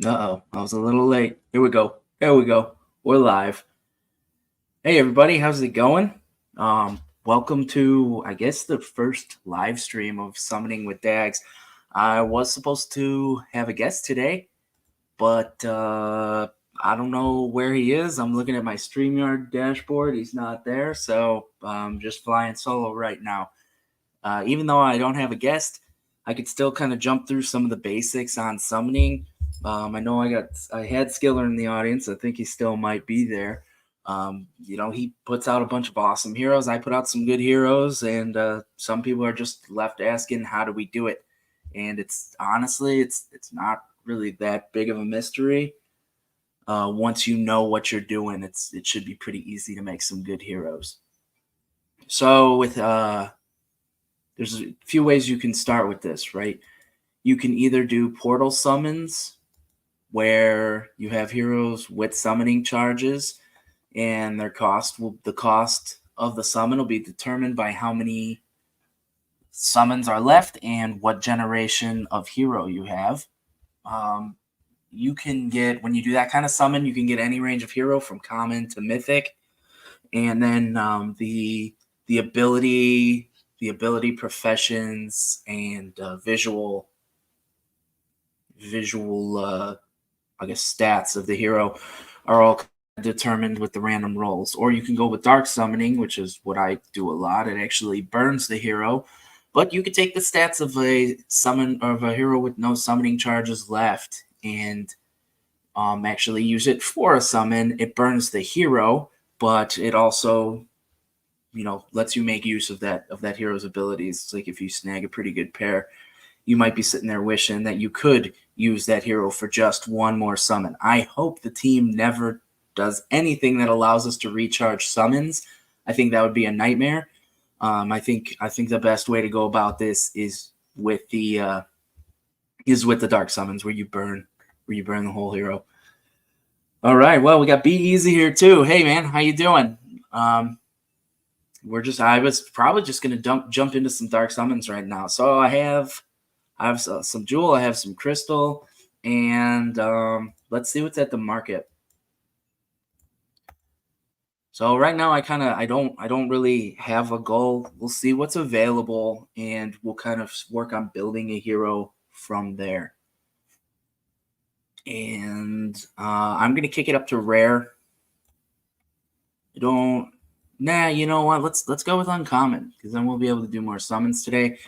Uh-oh, I was a little late. Here we go. There we go. We're live. Hey everybody, how's it going? Welcome to I guess the first live stream of Summoning with Daggs. I was supposed to have a guest today, but I don't know where he is. I'm looking at my StreamYard dashboard. He's not there, so I'm just flying solo right now. Even though I don't have a guest, I could still kind of jump through some of the basics on summoning. I know I had Skiller in the audience. I think he still might be there. He puts out a bunch of awesome heroes. I put out some good heroes, and some people are just left asking, how do we do it? And it's honestly, it's not really that big of a mystery. Once you know what you're doing, it should be pretty easy to make some good heroes. So with there's a few ways you can start with this, right? You can either do portal summons, where you have heroes with summoning charges, and the cost of the summon will be determined by how many summons are left and what generation of hero you have. You can get, when you do that kind of summon, you can get any range of hero from common to mythic, and then the ability professions and visual I guess stats of the hero are all determined with the random rolls. Or you can go with dark summoning, which is what I do a lot. It actually burns the hero, but you could take the stats of a hero with no summoning charges left and actually use it for a summon. It burns the hero, but it also lets you make use of that hero's abilities. It's like if you snag a pretty good pair, you might be sitting there wishing that you could use that hero for just one more summon. I hope the team never does anything that allows us to recharge summons. I think that would be a nightmare. I think the best way to go about this is with the dark summons, where you burn the whole hero. All right, well, we got Be Easy here too. Hey man, how you doing? I was probably just gonna jump into some dark summons right now. So I have some Jewel, I have some Crystal, and let's see what's at the market. So right now I don't really have a goal. We'll see what's available, and we'll kind of work on building a hero from there. And I'm gonna kick it up to rare. You know what? Let's go with uncommon, because then we'll be able to do more summons today.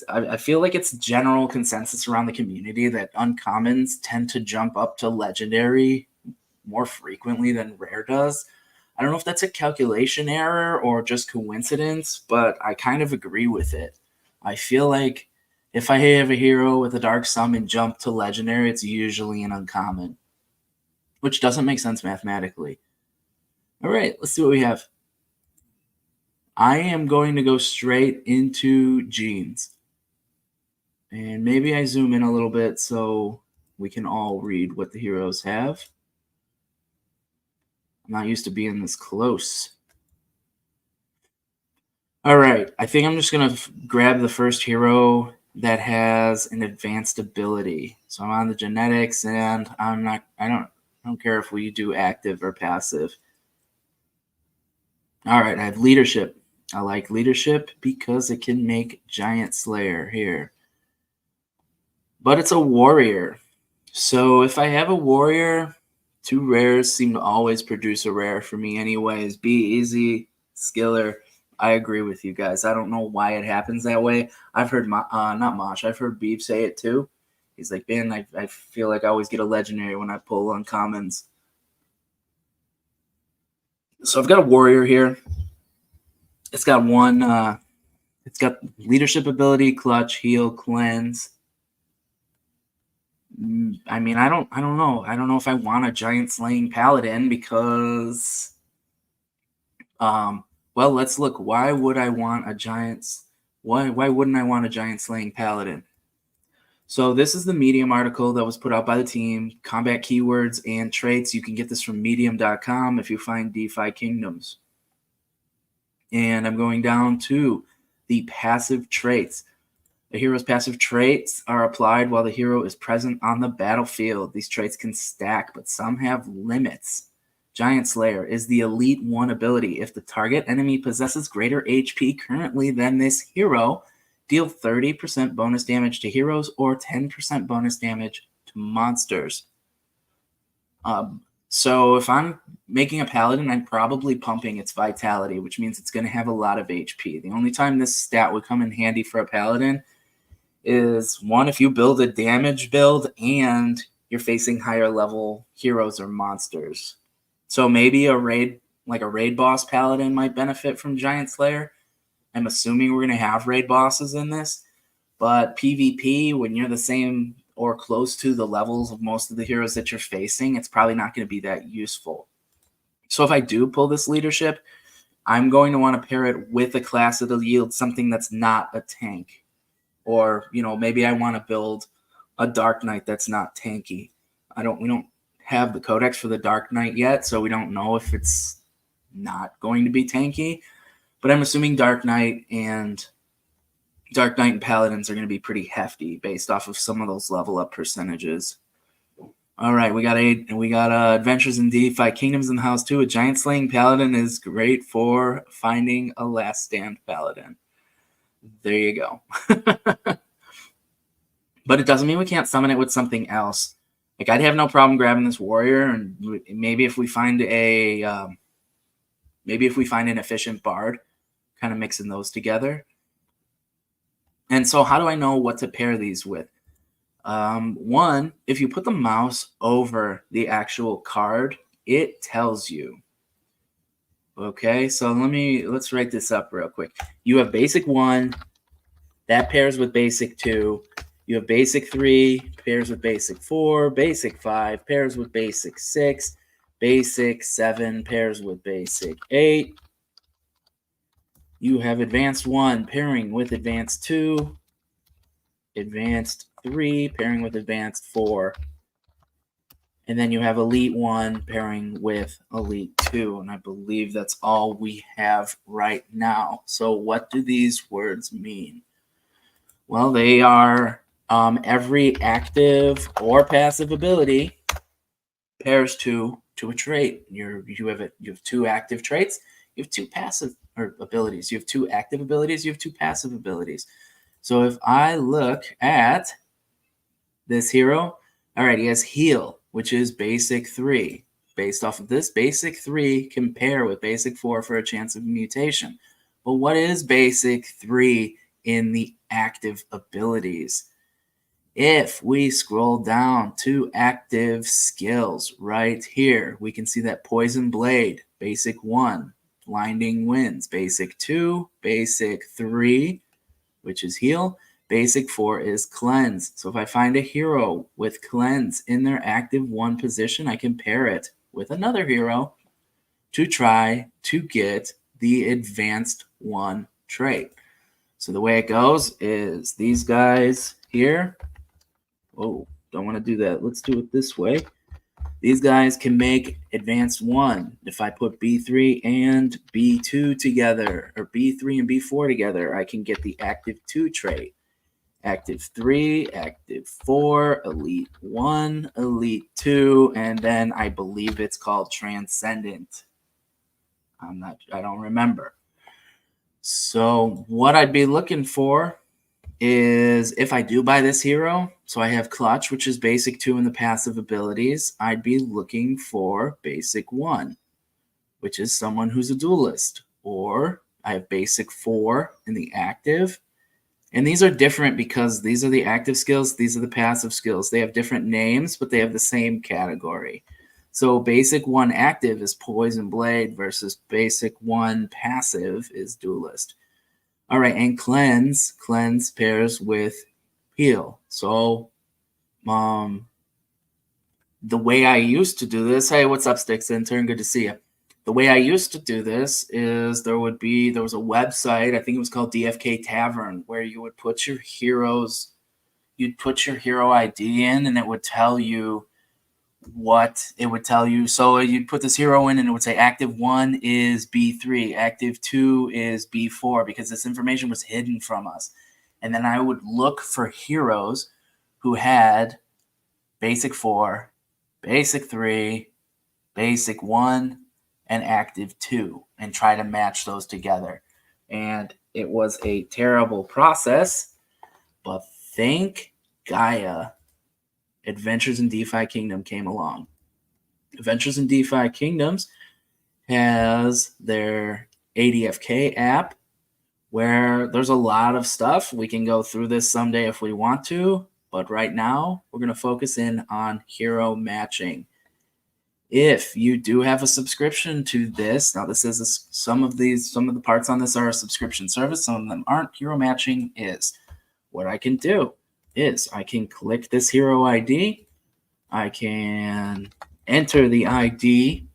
I feel like it's general consensus around the community that uncommons tend to jump up to legendary more frequently than rare does. I don't know if that's a calculation error or just coincidence, but I kind of agree with it. I feel like if I have a hero with a dark summon jump to legendary, it's usually an uncommon, which doesn't make sense mathematically. All right, let's see what we have. I am going to go straight into genes. And maybe I zoom in a little bit so we can all read what the heroes have. I'm not used to being this close. All right, I think I'm just going to grab the first hero that has an advanced ability. So I'm on the genetics, and I don't care if we do active or passive. All right, I have leadership. I like leadership because it can make Giant Slayer here. But it's a warrior. So if I have a warrior, 2 rares seem to always produce a rare for me anyways. Be Easy, Skiller. I agree with you guys. I don't know why it happens that way. I've heard, not Mosh, I've heard Beef say it too. He's like, man, I feel like I always get a legendary when I pull uncommons. So I've got a warrior here. It's got it's got leadership ability, clutch, heal, cleanse. I mean, I don't know. I don't know if I want a giant slaying paladin because, well, let's look. Why would I want a why wouldn't I want a giant slaying paladin? So this is the Medium article that was put out by the team, combat keywords and traits. You can get this from medium.com if you find DefiKingdoms. And I'm going down to the passive traits. A hero's passive traits are applied while the hero is present on the battlefield. These traits can stack, but some have limits. Giant Slayer is the Elite 1 ability. If the target enemy possesses greater HP currently than this hero, deal 30% bonus damage to heroes or 10% bonus damage to monsters. So if I'm making a paladin, I'm probably pumping its vitality, which means it's going to have a lot of HP. The only time this stat would come in handy for a paladin is, one, if you build a damage build and you're facing higher level heroes or monsters. So maybe a raid boss paladin might benefit from Giant Slayer. I'm assuming we're going to have raid bosses in this, but PvP, when you're the same or close to the levels of most of the heroes that you're facing, it's probably not going to be that useful. So if I do pull this leadership, I'm going to want to pair it with a class that'll yield something that's not a tank. Or, maybe I want to build a Dark Knight that's not tanky. We don't have the codex for the Dark Knight yet, so we don't know if it's not going to be tanky. But I'm assuming Dark Knight and Paladins are going to be pretty hefty based off of some of those level up percentages. All right, we got Adventures in DefiKingdoms in the house too. A Giant Slaying Paladin is great for finding a Last Stand Paladin. There you go. But it doesn't mean we can't summon it with something else. Like, I'd have no problem grabbing this warrior, and maybe if we find an efficient bard, kind of mixing those together. And so how do I know what to pair these with? One, if you put the mouse over the actual card, it tells you. Okay, so let's write this up real quick. You have basic 1, that pairs with basic 2. You have basic 3, pairs with basic 4, basic 5, pairs with basic 6, basic 7, pairs with basic 8. You have advanced 1, pairing with advanced 2, advanced 3, pairing with advanced 4. And then you have Elite 1 pairing with Elite 2. And I believe that's all we have right now. So what do these words mean? Well, they are every active or passive ability pairs to a trait. You have 2 active traits. You have 2 passive abilities. You have 2 active abilities. You have 2 passive abilities. So if I look at this hero, all right, he has Heal, which is basic 3. Based off of this, basic 3 can pair with basic 4 for a chance of mutation. But what is basic 3 in the active abilities? If we scroll down to active skills right here, we can see that Poison Blade, basic 1, Blinding Winds, basic 2, basic 3, which is Heal, basic 4 is Cleanse. So if I find a hero with Cleanse in their active 1 position, I can pair it with another hero to try to get the advanced 1 trait. So the way it goes is these guys here. Oh, don't want to do that. Let's do it this way. These guys can make advanced 1. If I put B3 and B2 together, or B3 and B4 together, I can get the active 2 trait. Active 3, active 4, elite 1, elite 2, and then I believe it's called Transcendent. I don't remember. So what I'd be looking for is, if I do buy this hero, so I have Clutch, which is basic 2 in the passive abilities, I'd be looking for basic 1, which is someone who's a duelist. Or I have basic 4 in the active. And these are different because these are the active skills, these are the passive skills. They have different names, but they have the same category. So basic 1 active is Poison Blade versus basic 1 passive is Duelist. All right, and Cleanse pairs with Heal. So the way I used to do this, hey, what's up, Sticks Intern? Good to see you. The way I used to do this is there was a website, I think it was called DFK Tavern, where you would put your heroes, you'd put your hero ID in, and it would tell you what it would tell you. So you'd put this hero in, and it would say active 1 is B3, active 2 is B4, because this information was hidden from us. And then I would look for heroes who had basic 4, basic 3, basic 1, and active 2, and try to match those together. And it was a terrible process, but thank Gaia, Adventures in DeFi Kingdom came along. Adventures in DeFi Kingdoms has their ADFK app, where there's a lot of stuff. We can go through this someday if we want to, but right now we're going to focus in on hero matching. If you do have a subscription to this, now this is some of the parts on this are a subscription service, some of them aren't. Hero matching is. What I can do is I can click this hero ID, I can enter the ID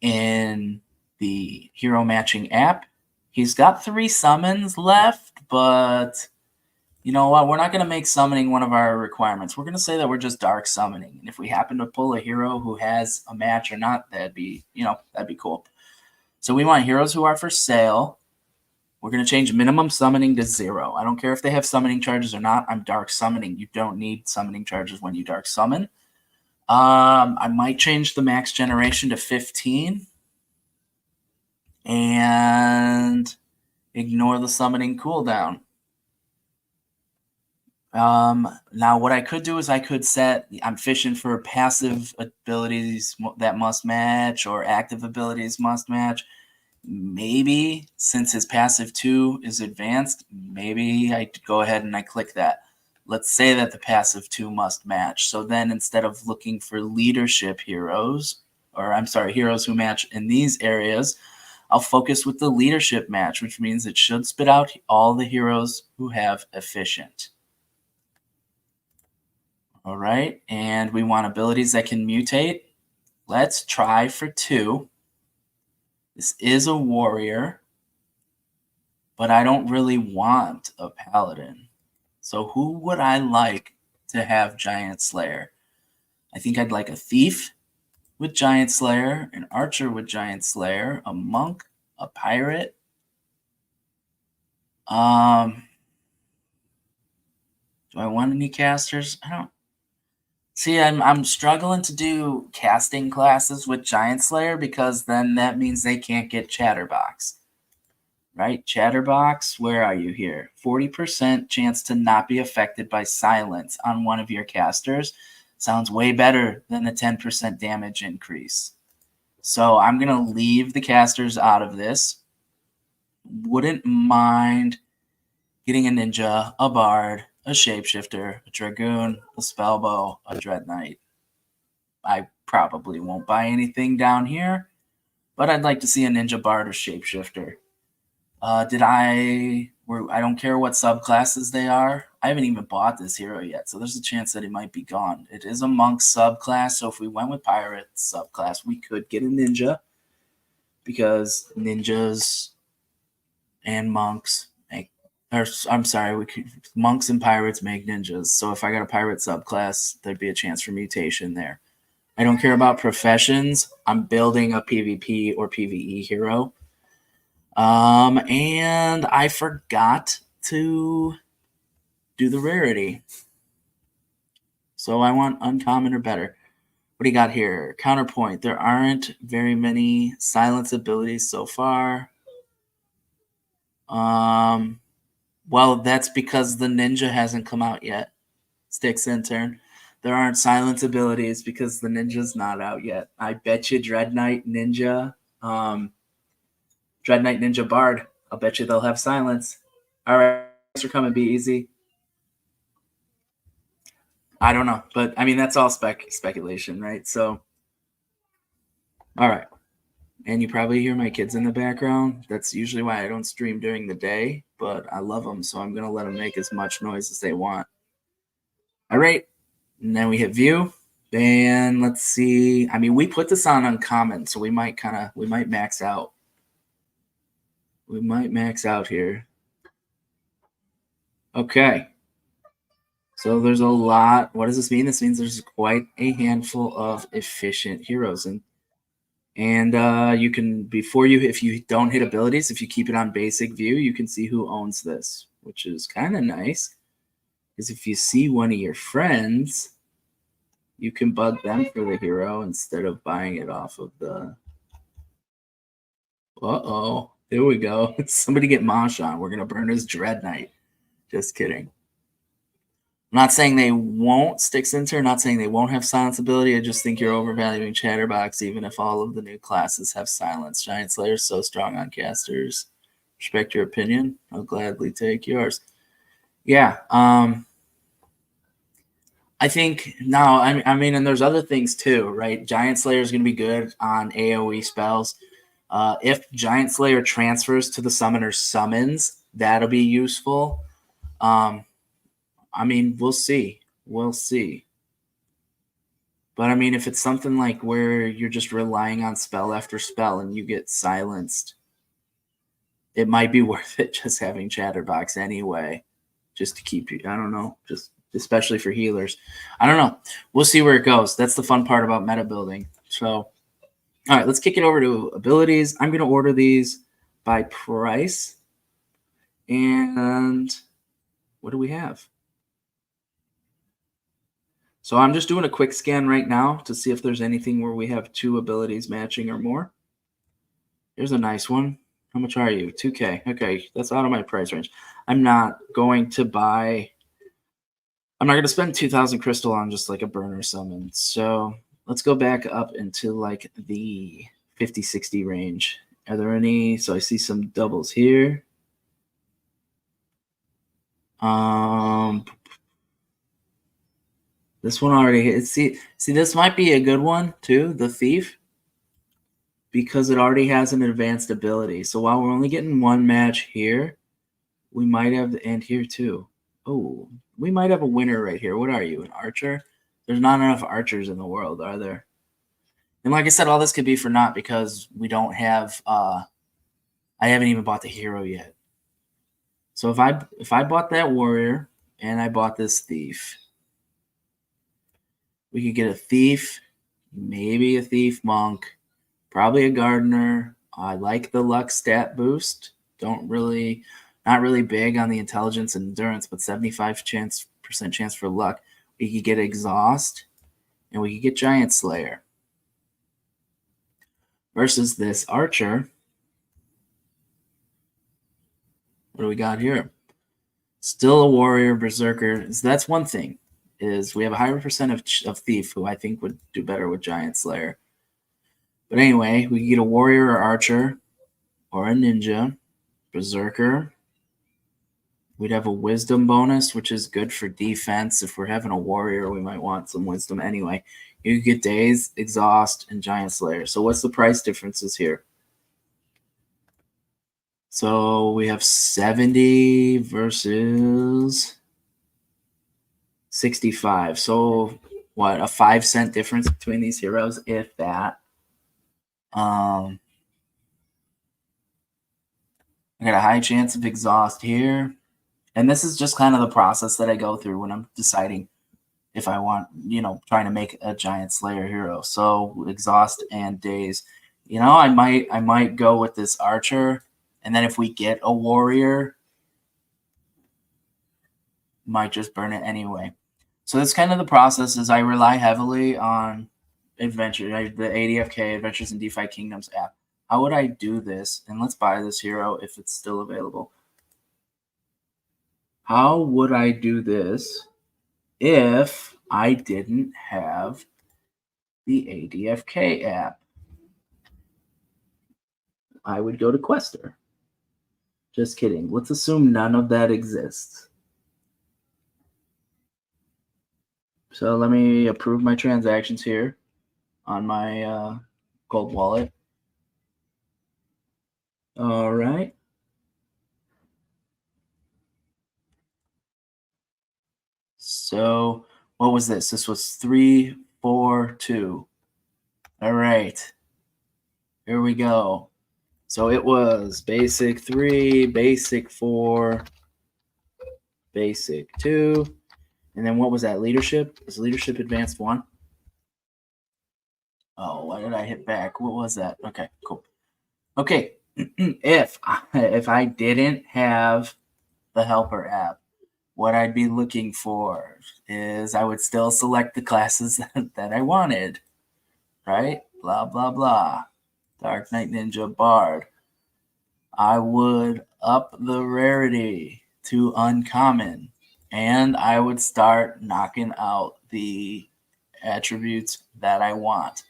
in the hero matching app. He's got 3 summons left, but you know what? We're not going to make summoning one of our requirements. We're going to say that we're just dark summoning. And if we happen to pull a hero who has a match or not, that'd be cool. So we want heroes who are for sale. We're going to change minimum summoning to 0. I don't care if they have summoning charges or not. I'm dark summoning. You don't need summoning charges when you dark summon. I might change the max generation to 15 and ignore the summoning cooldown. Now what I could do is I could set, I'm fishing for passive abilities that must match or active abilities must match. Maybe since his passive 2 is advanced, maybe I go ahead and I click that. Let's say that the passive 2 must match. So then instead of looking for leadership heroes, heroes who match in these areas, I'll focus with the leadership match, which means it should spit out all the heroes who have efficient. All right, and we want abilities that can mutate. Let's try for 2. This is a warrior, but I don't really want a paladin. So who would I like to have Giant Slayer? I think I'd like a thief with Giant Slayer, an archer with Giant Slayer, a monk, a pirate. Do I want any casters? I don't. See, I'm struggling to do casting classes with Giant Slayer because then that means they can't get Chatterbox. Right? Chatterbox, where are you here? 40% chance to not be affected by silence on one of your casters. Sounds way better than the 10% damage increase. So I'm going to leave the casters out of this. Wouldn't mind getting a ninja, a bard, a shapeshifter, a dragoon, a spellbow, a dread knight. I probably won't buy anything down here, but I'd like to see a ninja, bard, or shapeshifter. I don't care what subclasses they are. I haven't even bought this hero yet, so there's a chance that it might be gone. It is a monk subclass, so if we went with pirate subclass, we could get a ninja because ninjas and monks monks and pirates make ninjas. So if I got a pirate subclass, there'd be a chance for mutation there. I don't care about professions. I'm building a PvP or PvE hero. And I forgot to do the rarity. So I want uncommon or better. What do you got here? Counterpoint. There aren't very many silence abilities so far. Well, that's because the ninja hasn't come out yet. Sticks intern. There aren't silence abilities because the ninja's not out yet. I bet you Dread Knight Ninja, Dread Knight Ninja Bard. I'll bet you they'll have silence. All right, thanks for coming. Be easy. I don't know, but I mean that's all speculation, right? So, all right. And you probably hear my kids in the background. That's usually why I don't stream during the day, but I love them, so I'm going to let them make as much noise as they want. All right. And then we hit view. Then let's see. I mean, we put this on uncommon, so we might max out. We might max out here. Okay. So there's a lot. What does this mean? This means there's quite a handful of efficient heroes. And you can, if you don't hit abilities, if you keep it on basic view, you can see who owns this, which is kind of nice. Because if you see one of your friends, you can bug them for the hero instead of buying it off of the... Uh-oh. There we go. Somebody get Mosh on. We're going to burn his Dread Knight. Just kidding. I'm not saying they won't stick Center, not saying they won't have silence ability. I just think you're overvaluing Chatterbox, even if all of the new classes have silence. Giant Slayer is so strong on casters. Respect your opinion. I'll gladly take yours. Yeah. I think no. I mean, and there's other things too, right? Giant Slayer is going to be good on AOE spells. If Giant Slayer transfers to the summoner's summons, that'll be useful. I mean, we'll see. We'll see. But I mean, if it's something like where you're just relying on spell after spell and you get silenced, it might be worth it just having Chatterbox anyway, just to keep you. I don't know, just especially for healers. I don't know. We'll see where it goes. That's the fun part about meta building. So, all right, let's kick it over to abilities. I'm going to order these by price. And what do we have? So I'm just doing a quick scan right now to see if there's anything where we have 2 abilities matching or more. Here's a nice one. How much are you? 2K. Okay, that's out of my price range. I'm not going to spend 2,000 crystal on just like a burner summon. So let's go back up into like the 50-60 range. Are there any? So I see some doubles here. This one already hit. See, this might be a good one too, the Thief, because it already has an advanced ability. So while we're only getting 1 match here, we might have, and here too. Oh, we might have a winner right here. What are you, an archer? There's not enough archers in the world, are there? And like I said, all this could be for naught because we don't have. I haven't even bought the hero yet. So if I bought that warrior and I bought this thief, we could get a thief, maybe a thief monk, probably a gardener. I like the luck stat boost. Not really big on the intelligence and endurance, but 75% chance for luck. We could get exhaust, and we could get giant slayer. Versus this archer. What do we got here? Still a warrior, berserker. So that's one thing. Is we have a higher percent of thief, who I think would do better with giant slayer. But anyway, we can get a warrior or archer, or a ninja, berserker. We'd have a wisdom bonus, which is good for defense. If we're having a warrior, we might want some wisdom anyway. You get daze, exhaust, and giant slayer. So what's the price differences here? So we have 70 versus 65. So what, a 5-cent difference between these heroes, if that. I got a high chance of exhaust here. And this is just kind of the process that I go through when I'm deciding if I want, trying to make a giant slayer hero. So exhaust and daze. I might go with this archer, and then if we get a warrior, might just burn it anyway. So that's kind of the process. Is I rely heavily on adventure, the ADFK Adventures in DefiKingdoms app. How would I do this? And let's buy this hero if it's still available. How would I do this if I didn't have the ADFK app? I would go to Quester. Just kidding. Let's assume none of that exists. So let me approve my transactions here on my gold wallet. All right. So what was this? This was 3, 4, 2. All right. Here we go. So it was basic 3, basic 4, basic 2. And then what was that? Leadership? Is leadership advanced 1? Oh, why did I hit back? What was that? Okay, cool. Okay. If I didn't have the helper app, what I'd be looking for is I would still select the classes that I wanted, right? Blah, blah, blah. Dark Knight Ninja Bard. I would up the rarity to uncommon, and I would start knocking out the attributes that I want.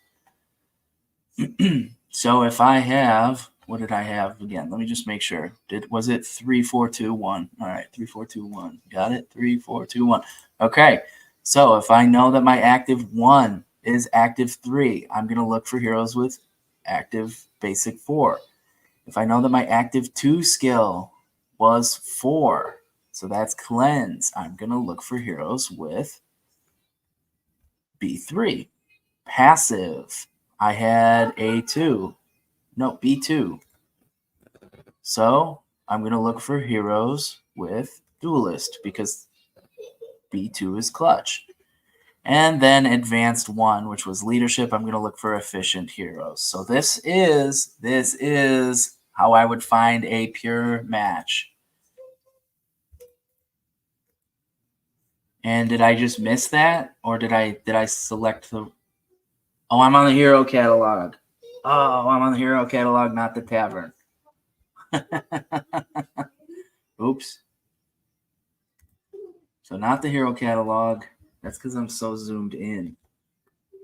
So if I have, what did I have again? Let me just make sure. Was it 3, 4, 2, 1? All right, 3, 4, 2, 1. Got it? 3, 4, 2, 1. Okay. So if I know that my active 1 is active 3, I'm going to look for heroes with active basic 4. If I know that my active 2 skill was 4, so that's cleanse, I'm going to look for heroes with B3. Passive, I had A2. No, B2. So I'm going to look for heroes with duelist because B2 is clutch. And then advanced 1, which was leadership, I'm going to look for efficient heroes. So this is how I would find a pure match. And did I just miss that, or did I select the? Oh, I'm on the hero catalog. Oh, I'm on the hero catalog, not the tavern. Oops. So not the hero catalog. That's because I'm so zoomed in.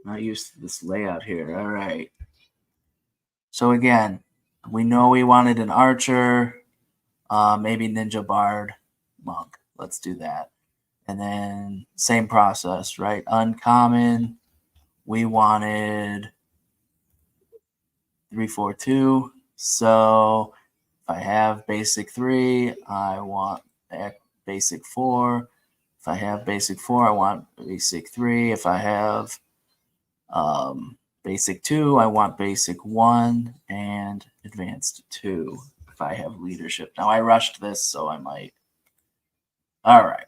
Not used to this layout here. All right. So again, we know we wanted an archer, maybe ninja bard, monk. Let's do that. And then same process, right? Uncommon. We wanted 3, 4, 2. So if I have basic 3, I want basic 4. If I have basic 4, I want basic 3. If I have basic 2, I want basic 1 and advanced 2 if I have leadership. Now I rushed this, so I might. All right.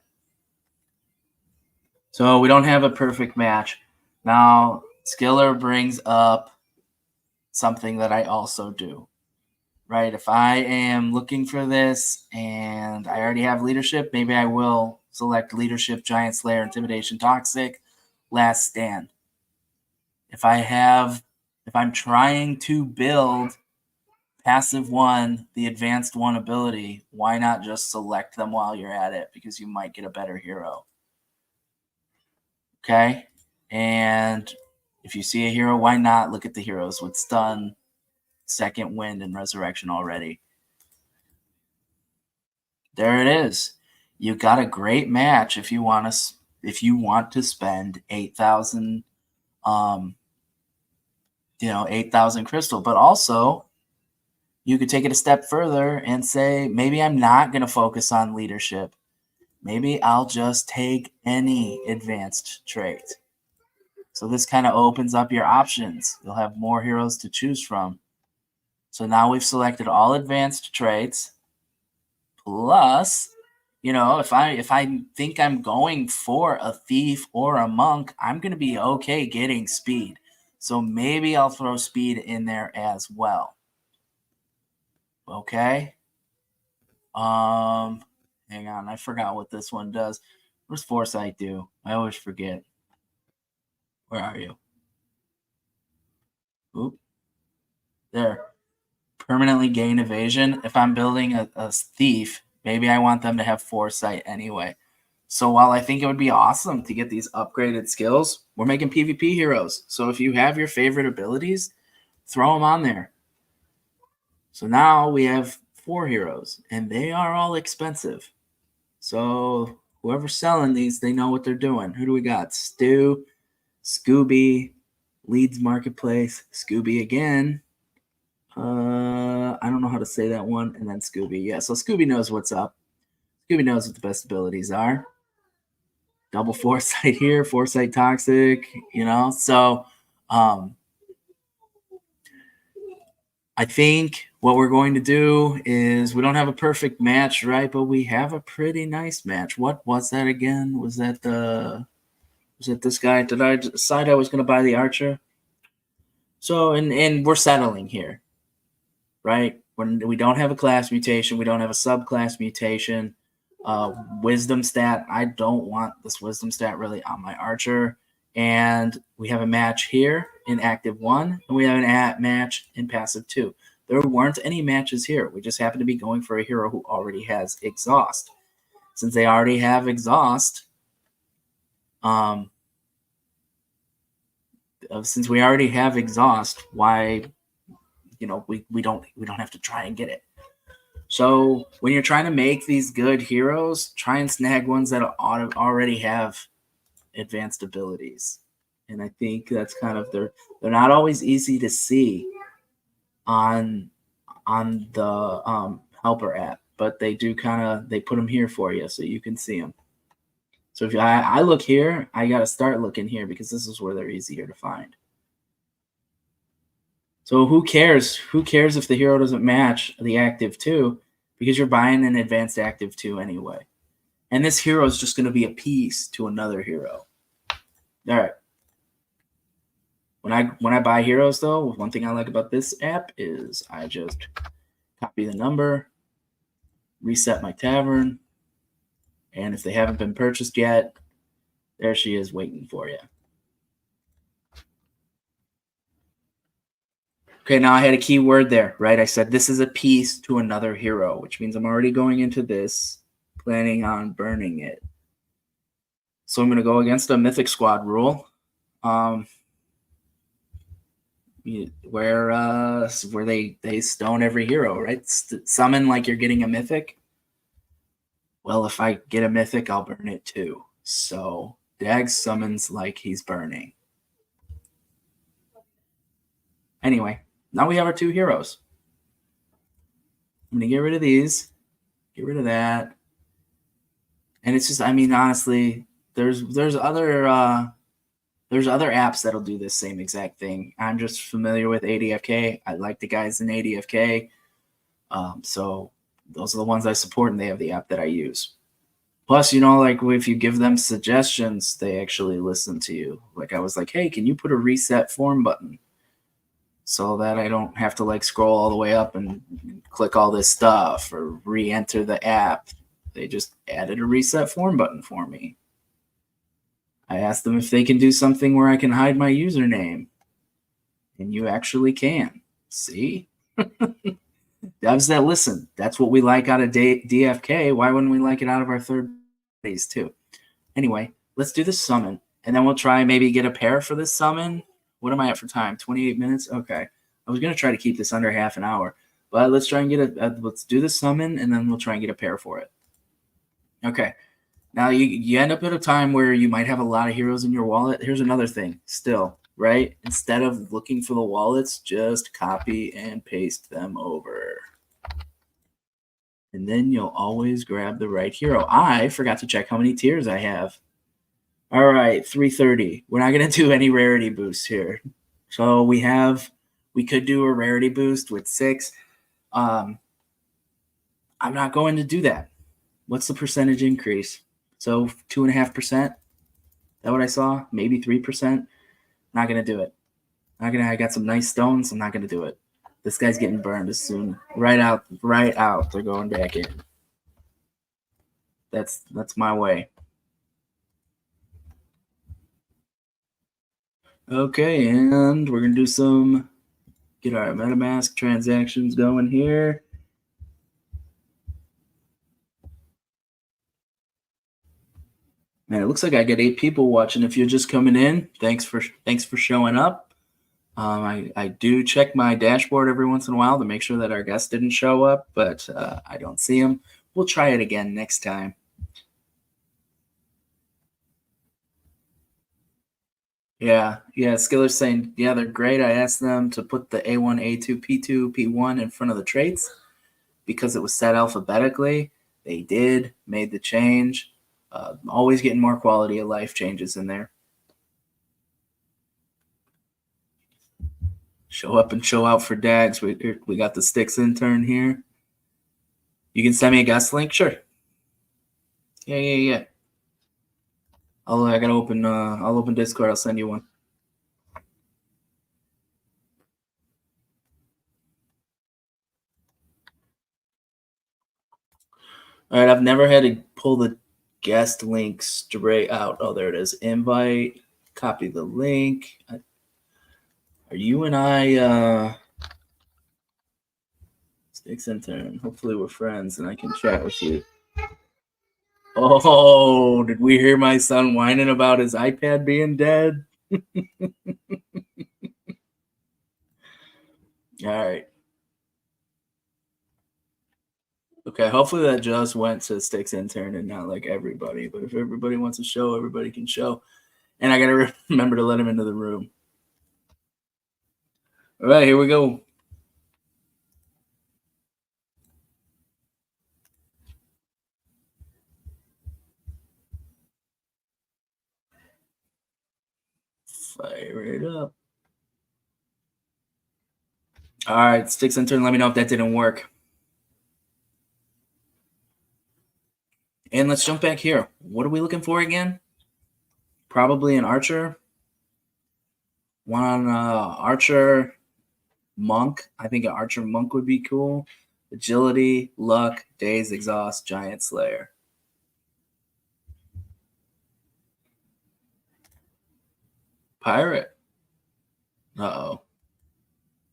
So we don't have a perfect match. Now Skiller brings up something that I also do. Right? If I am looking for this and I already have leadership, maybe I will select leadership, giant slayer, intimidation, toxic, last stand. If I'm trying to build passive 1, the advanced 1 ability, why not just select them while you're at it? Because you might get a better hero. Okay? And if you see a hero, why not look at the heroes with stun, second wind, and resurrection already? There it is. You got a great match if you want to spend 8,000 8,000 crystal, but also you could take it a step further and say maybe I'm not going to focus on leadership. Maybe I'll just take any advanced trait. So this kind of opens up your options. You'll have more heroes to choose from. So now we've selected all advanced traits. Plus, if I think I'm going for a thief or a monk, I'm going to be okay getting speed. So maybe I'll throw speed in there as well. Okay. Hang on, I forgot what this one does. What does Foresight do? I always forget. Where are you? Oop. There. Permanently gain evasion. If I'm building a thief, maybe I want them to have Foresight anyway. So while I think it would be awesome to get these upgraded skills, we're making PvP heroes. So if you have your favorite abilities, throw them on there. So now we have 4 heroes, and they are all expensive. So whoever's selling these, they know what they're doing. Who do we got? Stu, Scooby, Leeds Marketplace, Scooby again. I don't know how to say that one. And then Scooby. Yeah, so Scooby knows what's up. Scooby knows what the best abilities are. Double Foresight here, Foresight Toxic, So I think what we're going to do is we don't have a perfect match, right? But we have a pretty nice match. What was that again? Was it this guy? Did I decide I was going to buy the Archer? So, and we're settling here, right? When we don't have a class mutation, we don't have a subclass mutation. Wisdom stat. I don't want this wisdom stat really on my archer. And we have a match here in active 1, and we have an match in passive 2. There weren't any matches here. We just happen to be going for a hero who already has exhaust. Since they already have exhaust, since we already have exhaust, why, we don't have to try and get it. So when you're trying to make these good heroes, try and snag ones that already have advanced abilities. And I think that's kind of they're not always easy to see on the helper app, but they do they put them here for you so you can see them. So if I look here, I got to start looking here because this is where they're easier to find. So who cares? Who cares if the hero doesn't match the active 2 because you're buying an advanced active 2 anyway. And this hero is just going to be a piece to another hero. All right. When I buy heroes, though, one thing I like about this app is I just copy the number, reset my tavern, and if they haven't been purchased yet, there she is waiting for you. Okay, now I had a key word there, right? I said this is a piece to another hero, which means I'm already going into this planning on burning it. So I'm going to go against a Mythic Squad rule, where they stone every hero, right? Summon like you're getting a Mythic. Well, if I get a Mythic, I'll burn it too. So Daggs summons like he's burning. Anyway, now we have our 2 heroes. I'm going to get rid of these, get rid of that. And it's just, I mean, honestly, there's other apps that'll do this same exact thing. I'm just familiar with ADFK. I like the guys in ADFK. So those are the ones I support, and they have the app that I use. Plus, like if you give them suggestions, they actually listen to you. Like I was like, hey, can you put a reset form button so that I don't have to scroll all the way up and click all this stuff or re-enter the app? They just added a reset form button for me. I asked them if they can do something where I can hide my username. And you actually can. See? Devs that listen. That's what we like out of DFK. Why wouldn't we like it out of our third parties too? Anyway, let's do the summon. And then we'll try maybe get a pair for this summon. What am I at for time? 28 minutes? Okay. I was going to try to keep this under half an hour. But let's try and get let's do the summon, and then we'll try and get a pair for it. Okay. Now you end up at a time where you might have a lot of heroes in your wallet. Here's another thing still, right? Instead of looking for the wallets, just copy and paste them over. And then you'll always grab the right hero. I forgot to check how many tiers I have. All right, 330. We're not going to do any rarity boosts here. So we could do a rarity boost with 6. I'm not going to do that. What's the percentage increase? So 2.5%. That what I saw? Maybe 3%. Not gonna do it. I got some nice stones. I'm not gonna do it. This guy's getting burned as soon. Right out. They're going back in. That's my way. Okay, and we're gonna do get our MetaMask transactions going here. Man, it looks like I got 8 people watching. If you're just coming in, thanks for showing up. I do check my dashboard every once in a while to make sure that our guests didn't show up, but I don't see them. We'll try it again next time. Yeah. Skiller's saying, yeah, they're great. I asked them to put the A1, A2, P2, P1 in front of the traits because it was set alphabetically. They did, made the change. Always getting more quality of life changes in there. Show up and show out for Daggs. We got the Sticks intern here. You can send me a guest link? Sure. Yeah. I gotta open I'll open Discord, I'll send you one. All right, I've never had a pull the guest link straight out. Oh, there it is. Invite. Copy the link. Are you and I Sticks intern? Hopefully we're friends and I can chat with you. Oh, did we hear my son whining about his iPad being dead? All right. Okay, hopefully that just went to Sticks intern and not like everybody. But if everybody wants to show, everybody can show. And I got to remember to let him into the room. All right, here we go. Fire it up. All right, Sticks intern, let me know if that didn't work. And let's jump back here. What are we looking for again? Probably an archer. One archer monk. I think an archer monk would be cool. Agility, luck, daze, exhaust, giant slayer. Pirate. Uh-oh.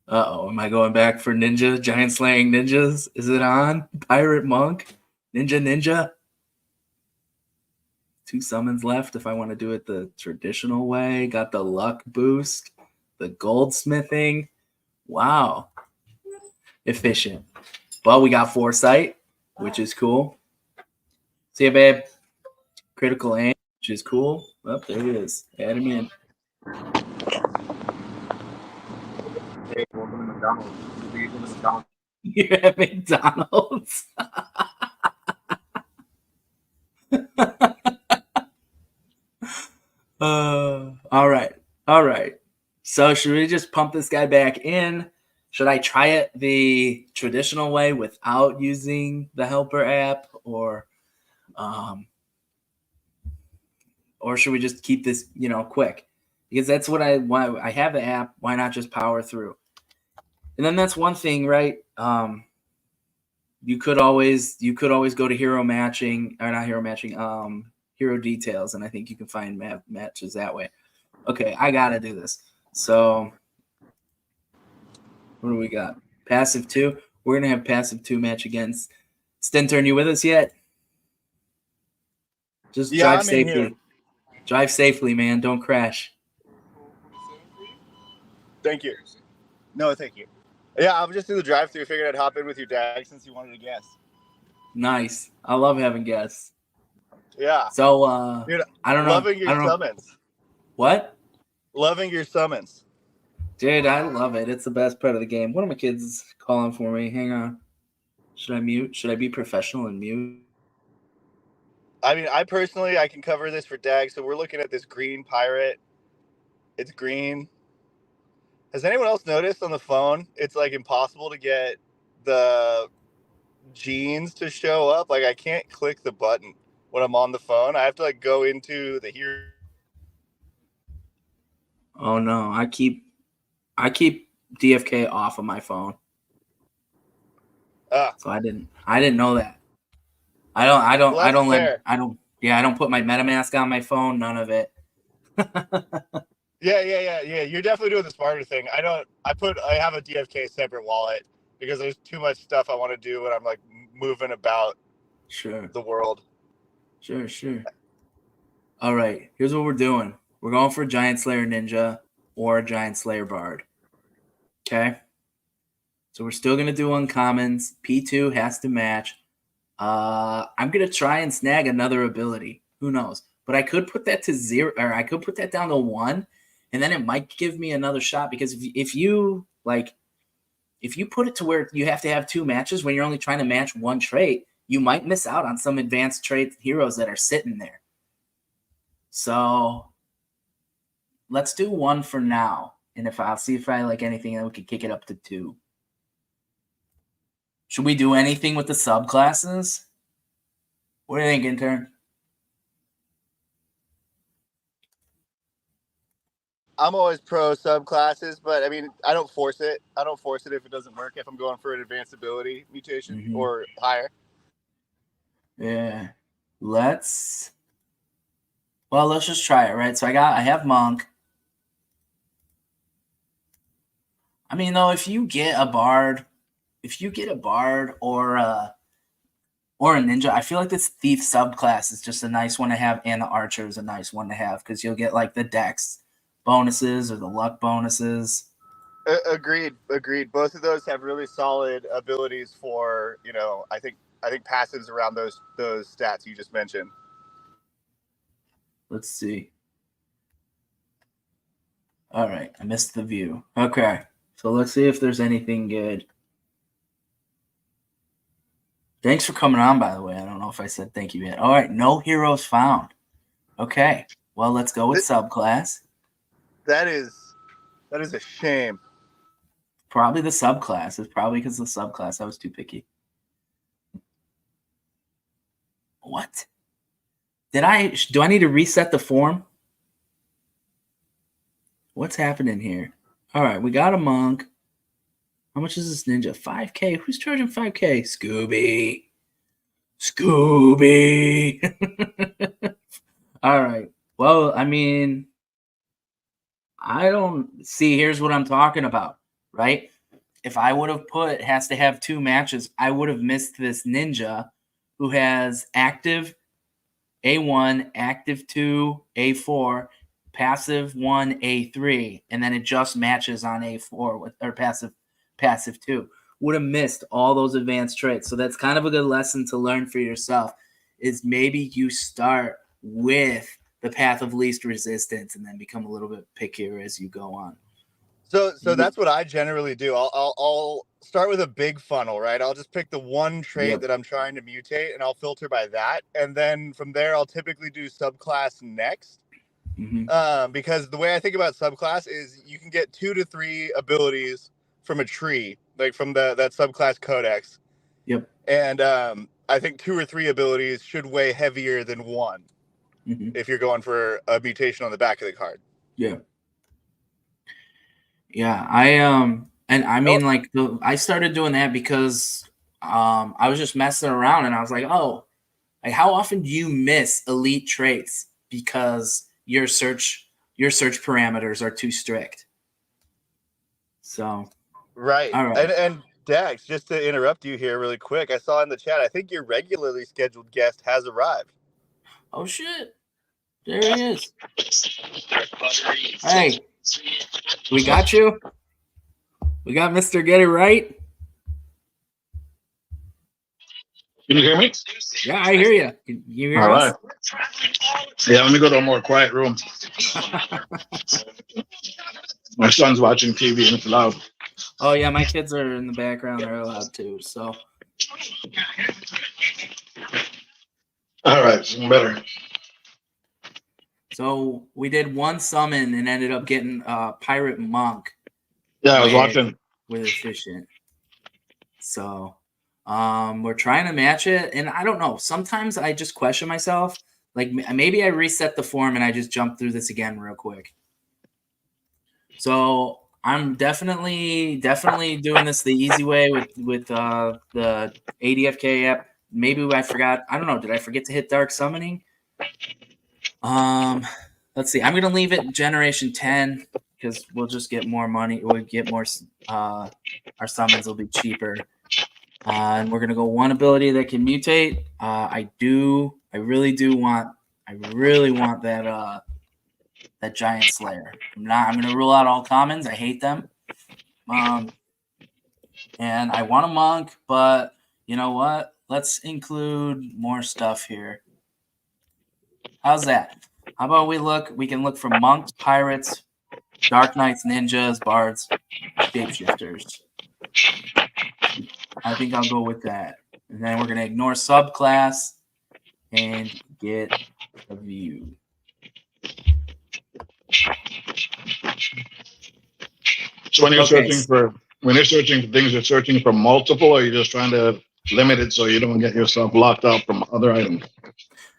Uh-oh. Am I going back for ninja? Giant slaying ninjas? Is it on? Pirate monk? Ninja? 2 summons left if I want to do it the traditional way. Got the luck boost. The goldsmithing. Wow. Efficient. But we got foresight, which is cool. See ya, babe. Critical aim, which is cool. Oh, there he is. Add him in. Hey, welcome to McDonald's. You're at McDonald's. All right. So should we just pump this guy back in? Should I try it the traditional way without using the helper app, or should we just keep this, quick? Because that's what I have the app. Why not just power through? And then that's one thing, right? You could always go to hero matching, or not hero matching, hero details, and I think you can find matches that way. Okay, I gotta do this. So what do we got? Passive 2. We're gonna have passive 2 match against Stintern. You with us yet? Just drive safely. Drive safely, man. Don't crash. Thank you. No, thank you. Yeah, I'm just in the drive-thru. Figured I'd hop in with you, Daggs, since you wanted to guess. Nice. I love having guests. Yeah. So dude, I don't know. Loving your summons. What? Loving your summons. Dude, I love it. It's the best part of the game. One of my kids calling for me. Hang on. Should I mute? Should I be professional and mute? I mean, I can cover this for Daggs. So we're looking at this green pirate. It's green. Has anyone else noticed on the phone? It's like impossible to get the jeans to show up. Like I can't click the button when I'm on the phone. I have to like go into the hero. Oh no, I keep DFK off of my phone. So I didn't know that. I don't put my MetaMask on my phone. None of it. Yeah. You're definitely doing the smarter thing. I have a DFK separate wallet because there's too much stuff I want to do when I'm like moving about the world. Sure. All right, here's what we're doing. We're going for a Giant Slayer Ninja or a Giant Slayer Bard. Okay? So we're still going to do uncommons. P2 has to match. I'm going to try and snag another ability. Who knows? But I could put that to 0, or I could put that down to 1, and then it might give me another shot, because if you put it to where you have to have 2 matches when you're only trying to match 1 trait, you might miss out on some advanced trait heroes that are sitting there. So let's do 1 for now. And I'll see if I like anything, then we can kick it up to 2. Should we do anything with the subclasses? What do you think, intern? I'm always pro subclasses, but I mean, I don't force it. I don't force it if it doesn't work, if I'm going for an advanced ability mutation or higher. Yeah. let's just try it, right? So I have monk. I mean, though, if you get a bard or a ninja, I feel like this thief subclass is just a nice one to have, and the archer is a nice one to have because you'll get like the dex bonuses or the luck bonuses. Agreed. Both of those have really solid abilities for, I think passives around those stats you just mentioned. Let's see. All right, I missed the view. Okay, so let's see if there's anything good. Thanks for coming on, by the way. I don't know if I said thank you yet. All right, no heroes found. Okay, well, let's go with subclass. That is a shame. Probably the subclass. It's probably because of the subclass. I was too picky. What? Do I need to reset the form? What's happening here? All right, we got a monk. How much is this ninja? 5K. Who's charging 5K? Scooby. All right. Well, I mean, I don't see. Here's what I'm talking about, right? If I would have put has to have 2 matches, I would have missed this ninja who has active A1, active 2, A4, passive 1, A3, and then it just matches on A4 with or passive 2. Would have missed all those advanced traits. So that's kind of a good lesson to learn for yourself is maybe you start with the path of least resistance and then become a little bit pickier as you go on. So that's what I generally do. I'll start with a big funnel, right? I'll just pick the one trait that I'm trying to mutate, and I'll filter by that, and then from there I'll typically do subclass next. Because the way I think about subclass is you can get 2 to 3 abilities from a tree, like from that subclass codex. Yep. And I think 2 or 3 abilities should weigh heavier than 1 if you're going for a mutation on the back of the card. Yeah. Yeah, and I mean, like, I started doing that because I was just messing around, and I was like, oh, like, how often do you miss elite traits because your search parameters are too strict? So, right. all right. And Dax, just to interrupt you here really quick, I saw in the chat, I think your regularly scheduled guest has arrived. Oh shit! There he is. Hey, we got you. We got Mr. Get It Right. Can you hear me? Yeah, I hear you. Can you hear us? All right. Yeah, let me go to a more quiet room. My son's watching TV and it's loud. Oh yeah, my kids are in the background. They're allowed too. So. All right, better. So we did one summon and ended up getting Pirate Monk. Yeah, I was watching with efficient. So we're trying to match it, and I don't know. Sometimes I just question myself. Like maybe I reset the form and I just jump through this again real quick. So I'm definitely doing this the easy way with the ADFK app. Maybe I forgot. I don't know. Did I forget to hit Dark Summoning? Let's see. I'm gonna leave it Generation 10 because we'll just get more money. We'll get more. Our summons will be cheaper. And we're gonna go one ability that can mutate. I really want that Giant Slayer. I'm gonna rule out all commons. I hate them. And I want a monk, but you know what? Let's include more stuff here. How's that? How about we can look for monks, pirates, dark knights, ninjas, bards, shapeshifters. I think I'll go with that. And then we're going to ignore subclass and get a view. So when you're searching for things, you're searching for multiple, or you're just trying to limit it so you don't get yourself locked out from other items?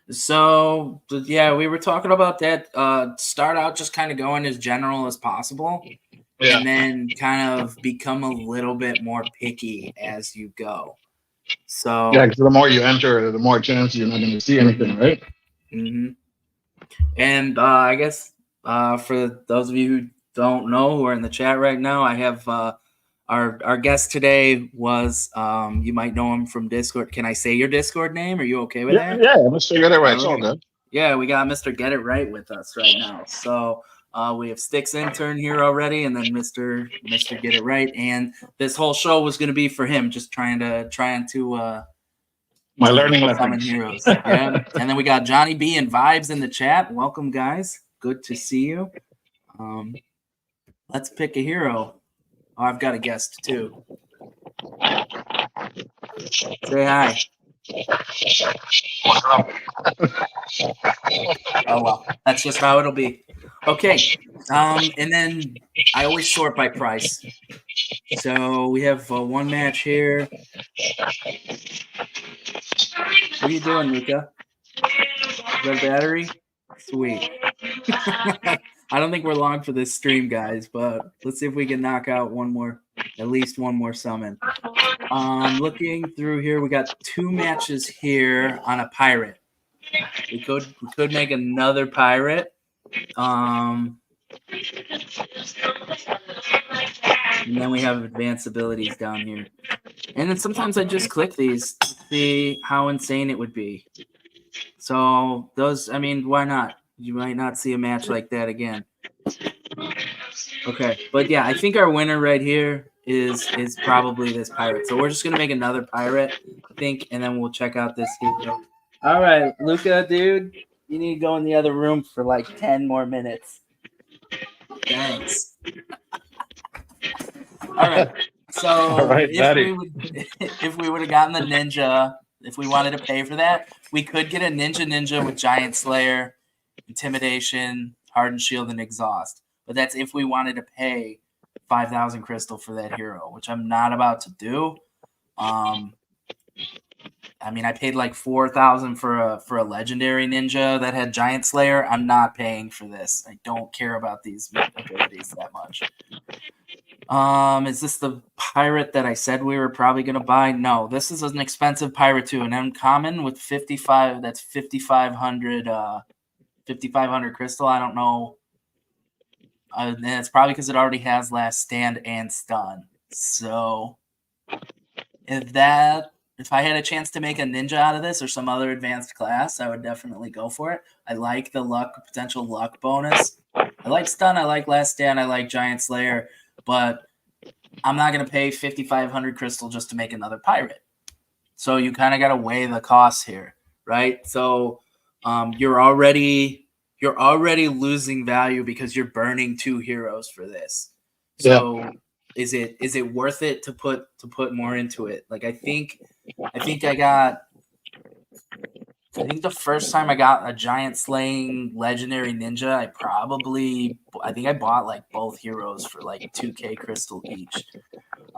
So yeah, we were talking about that. Start out just kind of going as general as possible, and then kind of become a little bit more picky as you go. So Yeah, because the more you enter, the more chance you're not going to see anything, right? Mm-hmm. And I guess for those of you who don't know who are in the chat right now, I have our guest today was you might know him from Discord. Can I say your Discord name? Are you okay with Yeah, that? yeah. Let's figure it right. It's all good. Yeah, we got Mr. Get It Right with us right now. So we have Sticks intern here already, and then Mr. Get It Right. And this whole show was going to be for him, just trying to my learning summon lessons. heroes. Yeah. And then we got Johnny B and Vibes in the chat. Welcome, guys. Good to see you. Let's pick a hero. Oh, I've got a guest too. Say hi. Oh well, that's just how it'll be. Okay. And then I always sort by price. So we have one match here. What are you doing, Luca? You got a battery? Sweet. I don't think we're long for this stream, guys, but let's see if we can knock out at least one more summon. Looking through here, we got 2 matches here on a pirate. We could make another pirate. And then we have advanced abilities down here. And then sometimes I just click these to see how insane it would be. So those, I mean, why not? You might not see a match like that again. Okay, but yeah, I think our winner right here is probably this pirate. So we're just gonna make another pirate, I think, and then we'll check out this hero. All right, Luca, dude, you need to go in the other room for like 10 more minutes. Thanks. All right. So All right, if we would have gotten the ninja, if we wanted to pay for that, we could get a ninja with Giant Slayer, Intimidation, Hardened Shield, and Exhaust. But that's if we wanted to pay 5,000 crystal for that hero, which I'm not about to do. I mean, I paid like 4,000 for a legendary ninja that had Giant Slayer. I'm not paying for this. I don't care about these abilities that much. Is this the pirate that I said we were probably going to buy? No, this is an expensive pirate too, an uncommon with 55. That's 5,500. 5,500 crystal. I don't know. And it's probably because it already has Last Stand and Stun. So if I had a chance to make a ninja out of this or some other advanced class, I would definitely go for it. I like the potential luck bonus. I like Stun. I like Last Stand. I like Giant Slayer. But I'm not going to pay 5,500 crystal just to make another pirate. So you kind of got to weigh the costs here, right? So you're already losing value because you're burning 2 heroes for this. So is it worth it to put more into it? Like I think the first time I got a giant slaying legendary ninja, I think I bought like both heroes for like 2k crystal each.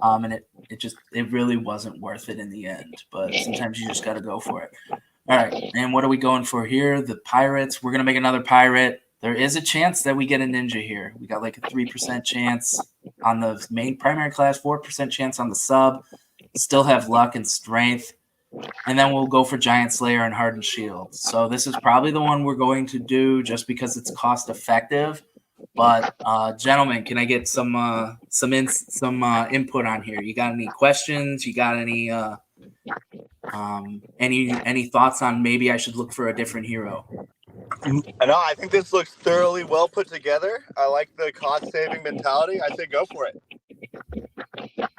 And it really wasn't worth it in the end, but sometimes you just got to go for it. All right, and what are we going for here? The pirates. We're going to make another pirate. There is a chance that we get a ninja here. We got like a 3% chance on the main primary class, 4% chance on the sub. Still have luck and strength. And then we'll go for Giant Slayer and Hardened Shield. So this is probably the one we're going to do just because it's cost effective. But gentlemen, can I get some input on here? You got any questions? You got any thoughts on maybe I should look for a different hero? No, I think this looks thoroughly well put together. I like the cost-saving mentality. I say go for it.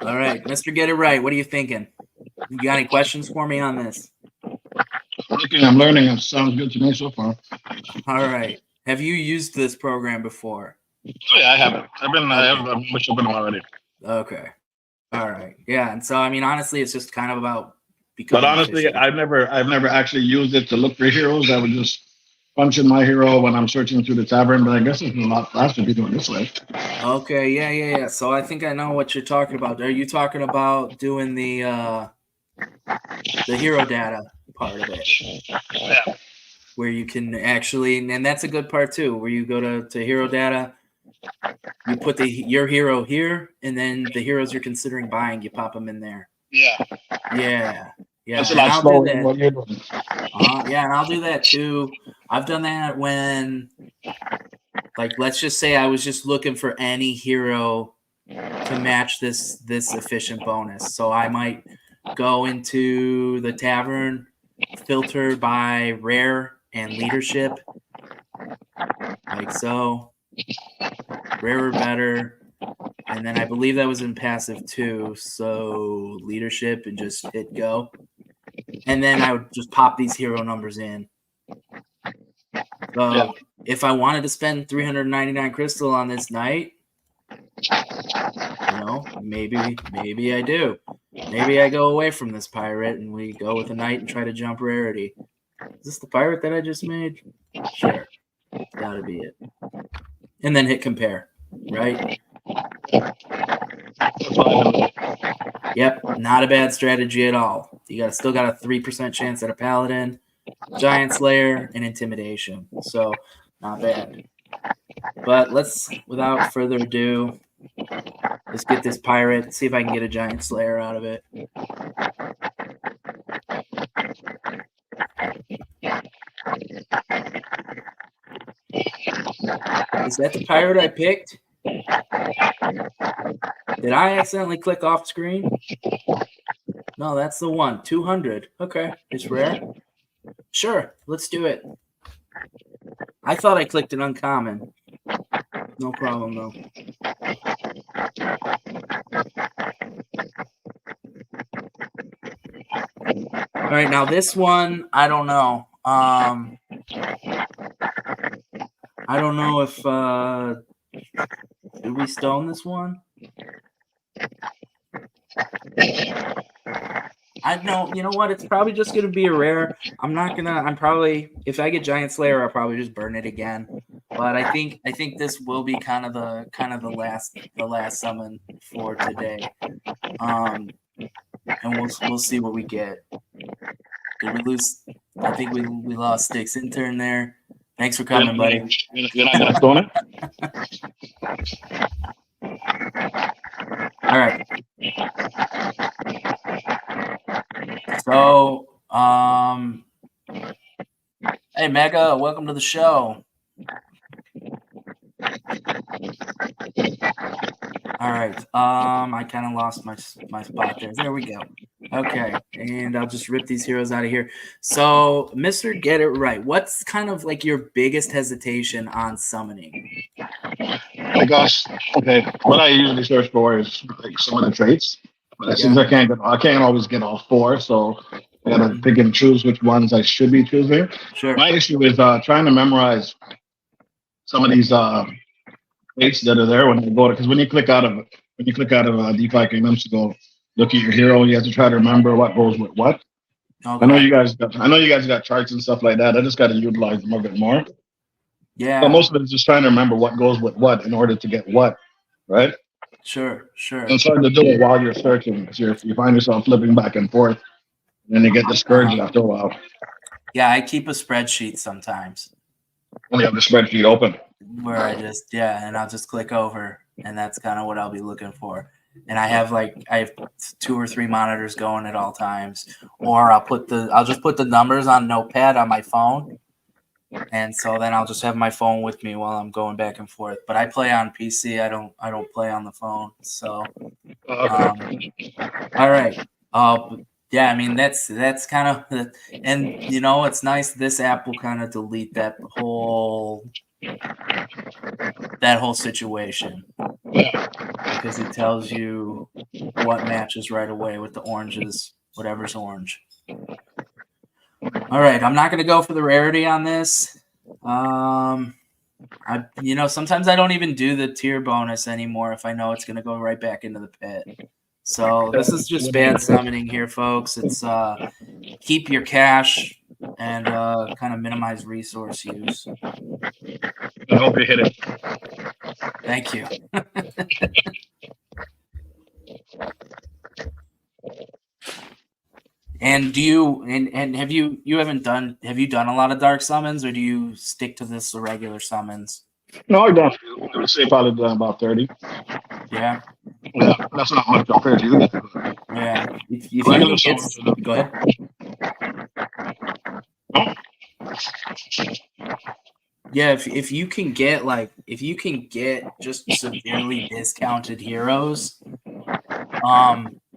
All right, Mr. Get It Right. What are you thinking? You got any questions for me on this? I'm learning. It sounds good to me so far. All right. Have you used this program before? Oh, yeah, I haven't. I have much of them already. Okay. All right. Yeah, and so I mean, honestly, it's just kind of about becoming. But honestly, efficient. I've never actually used it to look for heroes. I would just punch in my hero when I'm searching through the tavern. But I guess it's a lot faster to be doing this way. Okay. Yeah. So I think I know what you're talking about. Are you talking about doing the hero data part of it? Yeah. Where you can actually, and that's a good part too, where you go to hero data, you put your hero here, and then the heroes you're considering buying, you pop them in there. Yeah. That's a And lot I'll do slower than that. what you're doing. Yeah, and I'll do that too. I've done that when, like, let's just say I was just looking for any hero to match this efficient bonus. So I might go into the tavern, filter by rare and leadership, like so. Rare or better. And then I believe that was in passive too. So leadership and just hit go. And then I would just pop these hero numbers in. So if I wanted to spend 399 crystal on this knight, maybe I do. Maybe I go away from this pirate and we go with a knight and try to jump rarity. Is this the pirate that I just made? Sure. Gotta be it. And then hit compare, right? Yep, not a bad strategy at all. You still got a 3% chance at a paladin, giant slayer, and intimidation. So not bad. But without further ado, let's get this pirate, see if I can get a giant slayer out of it. Is that the pirate I picked? Did I accidentally click off screen? No, that's the one. 200. Okay, it's rare. Sure, let's do it. I thought I clicked an uncommon. No problem, though. All right, now this one, I don't know. I don't know if did we stone this one? I know. You know what? It's probably just gonna be a rare. I'm probably, if I get Giant Slayer, I'll probably just burn it again. But I think this will be kind of the last summon for today. And we'll see what we get. Did we lose? I think we lost Sticks intern there. Thanks for coming, buddy. You're not gonna stone it? All right. So, hey Mega, welcome to the show. All right. I kind of lost my spot there. There we go. Okay, and I'll just rip these heroes out of here. So, Mr. Get It Right, what's kind of like your biggest hesitation on summoning? Oh gosh. Okay. What I usually search for is like some of the traits. But since I can't always get all four, so I gotta pick and choose which ones I should be choosing. Sure. My issue is trying to memorize some of these traits that are there when you go to, because when you click out of DefiKingdoms to go look at your hero, you have to try to remember what goes with what. Okay. I know you guys got charts and stuff like that. I just got to utilize them a bit more. Yeah. But most of it is just trying to remember what goes with what in order to get what, right? Sure. And it's hard to do it while you're searching because you find yourself flipping back and forth, and then you get discouraged after a while. Yeah, I keep a spreadsheet sometimes. When you have the spreadsheet open. Where and I'll just click over, and that's kind of what I'll be looking for. And I have 2 or 3 monitors going at all times, or I'll just put the numbers on Notepad on my phone, and so then I'll just have my phone with me while I'm going back and forth. But I play on PC. I don't play on the phone. So, all right. Yeah, I mean that's kind of, and it's nice. This app will kind of delete that whole situation because it tells you what matches right away with the oranges, whatever's orange. All right, I'm not going to go for the rarity on this. Sometimes I don't even do the tier bonus anymore if I know it's going to go right back into the pit. So this is just bad summoning here, folks. It's keep your cash and kind of minimize resource use. I hope you hit it. Thank you. And have you done a lot of dark summons, or do you stick to the regular summons? No, I don't. I would say probably done about 30. Yeah. Yeah, that's not much compared to you guys. Yeah. If you Regular can get, summons. go ahead. No? Yeah, if you can get just severely discounted heroes,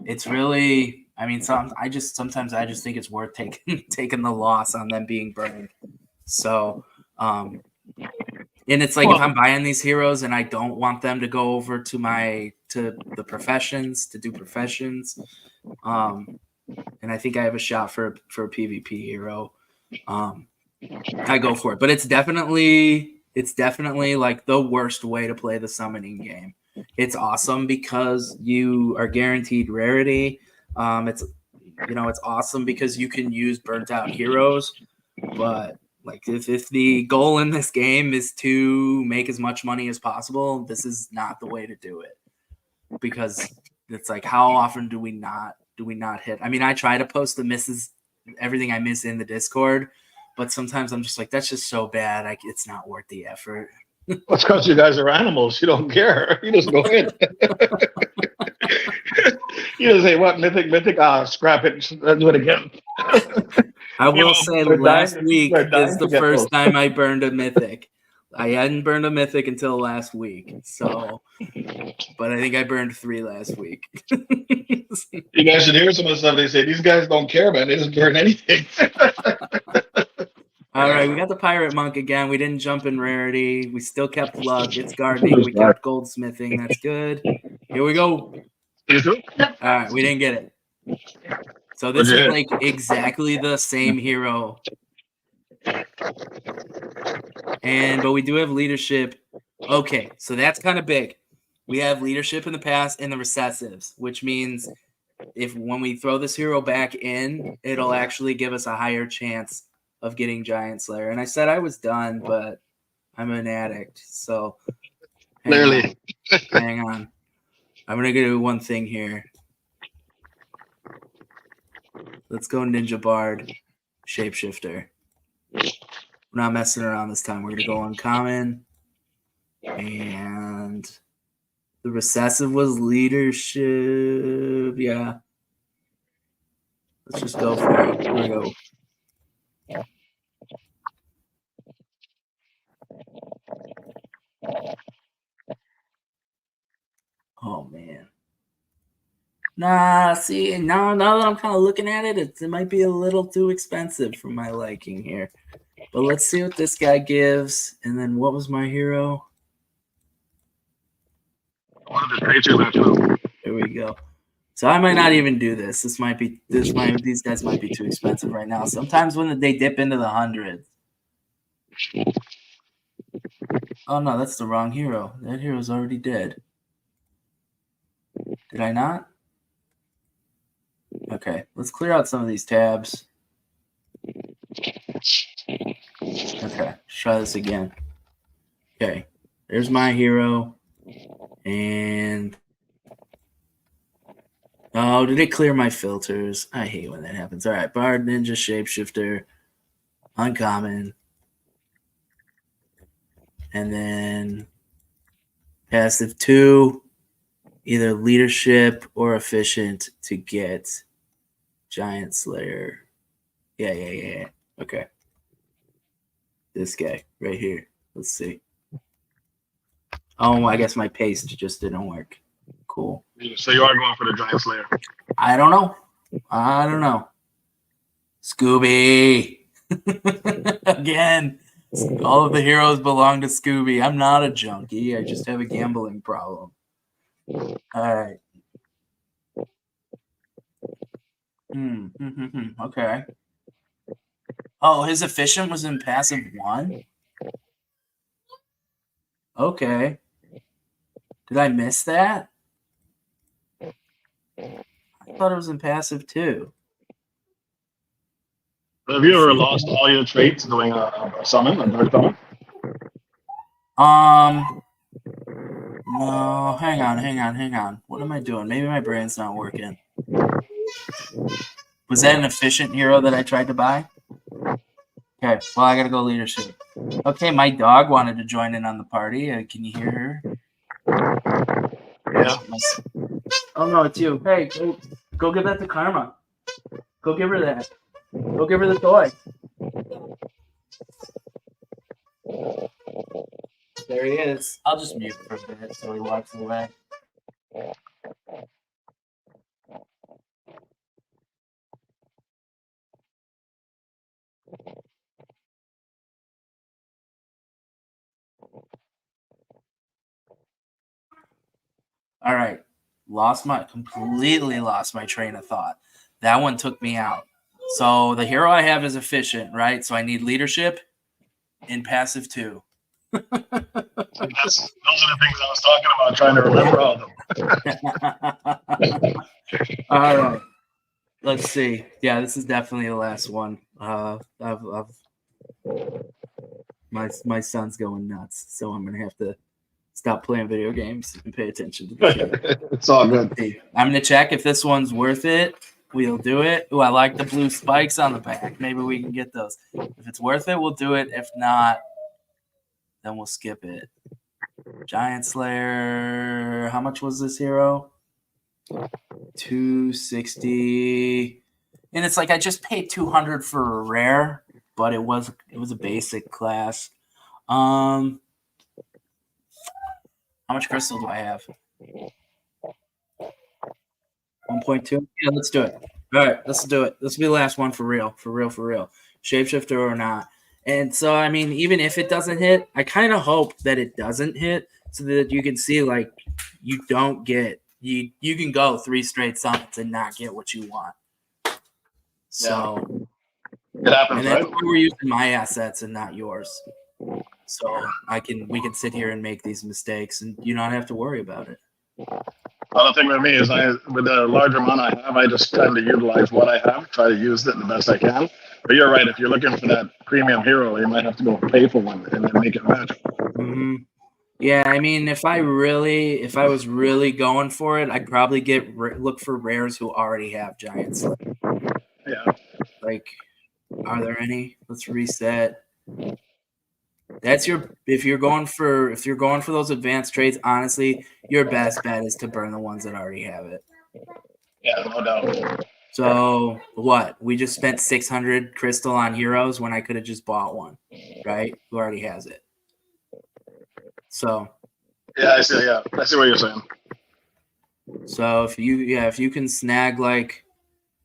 it's really, I mean, sometimes I just think it's worth taking the loss on them being burned. So, and it's like if I'm buying these heroes and I don't want them to go over to the professions to do professions, and I think I have a shot for a PvP hero, I go for it. But it's definitely like the worst way to play the summoning game. It's awesome because you are guaranteed rarity. It's awesome because you can use burnt out heroes. But like if the goal in this game is to make as much money as possible, this is not the way to do it. Because it's like, how often do we not hit? I mean, I try to post the misses, everything I miss in the Discord, but sometimes I'm just like, that's just so bad. It's not worth the effort. That's because you guys are animals. You don't care. You just go in. You just say, what, mythic, scrap it, let's do it again. I will say last week is the first time I burned a mythic. I hadn't burned a mythic until last week. So, but I think I burned 3 last week. You guys should hear some of the stuff they say. These guys don't care, man. They just burn anything. All right, we got the Pirate Monk again. We didn't jump in rarity. We still kept luck. It's gardening. We kept goldsmithing. That's good. Here we go. All right, we didn't get it. So this is like exactly the same hero. But we do have leadership. Okay, so that's kind of big. We have leadership in the past and the recessives, which means when we throw this hero back in, it'll actually give us a higher chance of getting Giant Slayer. And I said I was done, but I'm an addict, so Clearly. Hang on. I'm gonna do one thing here. Let's go Ninja Bard, Shapeshifter. We're not messing around this time. We're gonna go uncommon, and the recessive was leadership. Yeah. Let's just go for it. Here we go. Oh man. Nah, see, now that I'm kind of looking at it, it might be a little too expensive for my liking here. But let's see what this guy gives. And then what was my hero? Here we go. So I might not even do this. These guys might be too expensive right now. Sometimes when they dip into the hundreds. Oh no, that's the wrong hero. That hero's already dead. Did I not? Okay, let's clear out some of these tabs. Okay, try this again. Okay, there's my hero. And oh, did it clear my filters? I hate when that happens. All right, Bard, Ninja, Shapeshifter, Uncommon. And then passive 2, either leadership or efficient to get Giant Slayer. Yeah. Okay. This guy right here. Let's see. Oh, I guess my paste just didn't work. Cool. So you are going for the Giant Slayer? I don't know. Scooby. Again. All of the heroes belong to Scooby. I'm not a junkie. I just have a gambling problem. All right. Okay. Oh, his efficient was in passive 1? Okay. Did I miss that? I thought it was in passive 2. Have you ever lost all your traits doing a summon, a dark summon? No, hang on. What am I doing? Maybe my brain's not working. Was that an efficient hero that I tried to buy? Okay, well, I gotta go leadership. Okay, my dog wanted to join in on the party. Can you hear her? Yeah. Oh no, it's you. Hey, go give that to Karma. Go give her that. Go give her the toy. There he is. I'll just mute for a bit so he walks away. All right. Completely lost my train of thought. That one took me out. So the hero I have is efficient, right? So I need leadership and passive 2. Those are the things I was talking about, trying to remember all of them. All right. Let's see. Yeah, this is definitely the last one. My son's going nuts, so I'm gonna have to stop playing video games and pay attention to the show. It's all good. I'm gonna check if this one's worth it. We'll do it. Oh, I like the blue spikes on the back. Maybe we can get those. If it's worth it, we'll do it. If not, then we'll skip it. Giant Slayer. How much was this hero? $260. And it's like I just paid $200 for a rare, but it was a basic class. How much crystal do I have? 1.2. Yeah, let's do it. All right, let's do it. This will be the last one for real. Shapeshifter or not. And so, I mean, even if it doesn't hit, I kind of hope that it doesn't hit so that you can see, like, you don't get you can go 3 straight summons and not get what you want. So it happens, and that's right? why we're using my assets and not yours. So we can sit here and make these mistakes and you not have to worry about it. Well, the thing with me is with the larger amount I have, I just tend to utilize what I have, try to use it the best I can. But you're right, if you're looking for that premium hero, you might have to go pay for one and then make it match. Mm-hmm. Yeah, I mean, if I was really going for it, I'd probably look for rares who already have giants. Yeah. Like, are there any? Let's reset. That's if you're going for those advanced trades, honestly, your best bet is to burn the ones that already have it. Yeah, no doubt. So what? We just spent 600 crystal on heroes when I could have just bought one, right? Who already has it. So yeah, I see what you're saying. So if you can snag, like,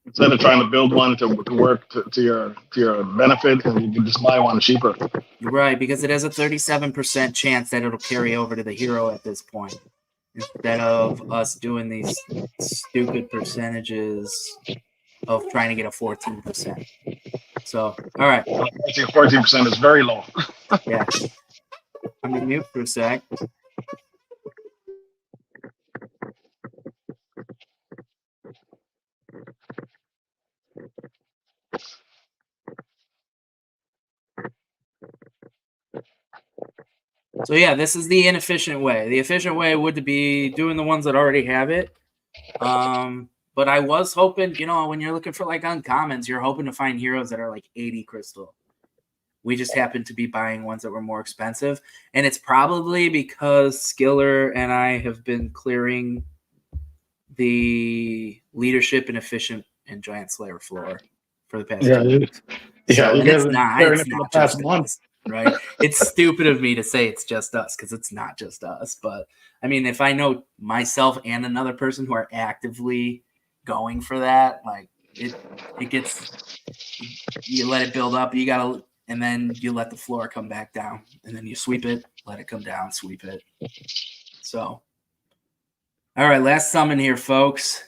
instead of trying to build one to work to your benefit, and you can just buy one cheaper. Right, because it has a 37% chance that it'll carry over to the hero at this point, instead of us doing these stupid percentages of trying to get a 14%. So, all right. I think 14% is very low. Yeah. I'm going to mute for a sec. So yeah, this is the inefficient way. The efficient way would be doing the ones that already have it. But I was hoping, when you're looking for like uncommons, you're hoping to find heroes that are like 80 crystal. We just happened to be buying ones that were more expensive. And it's probably because Skiller and I have been clearing the leadership and efficient and Giant Slayer floor for the past 2 weeks. So, and it's not just us, right? It's stupid of me to say it's just us because it's not just us. But I mean, if I know myself and another person who are actively going for that, like it gets, you let it build up, and then you let the floor come back down, and then you sweep it, let it come down, sweep it. So, all right, last summon here, folks.